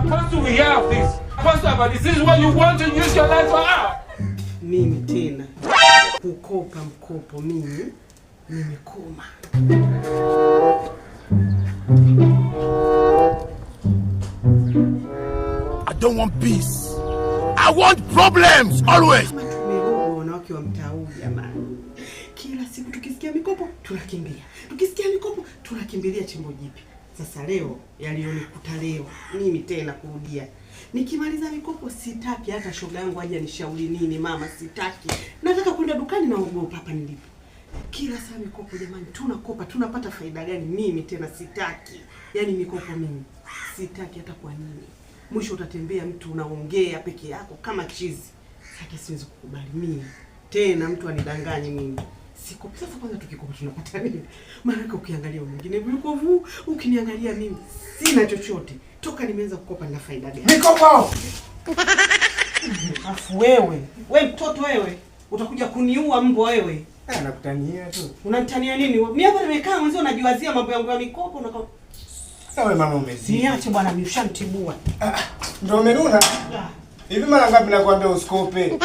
Pastor, we have this. Pastor, but this is what you want to use your life for. Mimi tena kukopa mkopo mimi nimekoma. I don't want peace. I want problems always. Wanawake wa mtaa huu jamani. Kila siku tukisikia mikopo tunakimbia. Tukisikia mikopo tunakimbilia chimbo jipi. Sasa leo yalionikuta leo mimi tena kurudia. Nikimaliza mikopo sitaki hata shoga yangu aje nishauri nini mama sitaki. Nataka kwenda dukani na ogopa hapa nilipo. Kila saa mikopo jamani tunakopa tunapata faida gani? Mimi tena sitaki. Yaani mikopo mimi sitaki hata kwa nini. Mwisho utatembea mtu unaongea peke yako kama chizi. Hata siwezi kukubali mimi. Tena mtu anidanganye mimi. Sikopi sasa kwanza tukikopa tunapata nini? Maana ukiangalia mwingine yuko vu, ukiniangalia mimi sina chochote. Toka nimeanza kukopa na faida gani? Mikopo. Afu wewe mtoto wewe, utakuja kuniua mbwa wewe. Nakutania tu. Unanitania nini? Mimi hapa nimekaa mwanzo najiwazia mambo yangu ya mikopo na Sawa mama umezidi. Niache bwana mimi ushanitibua. Ndio umenuna? Hivi mara ngapi nakwambia usikope?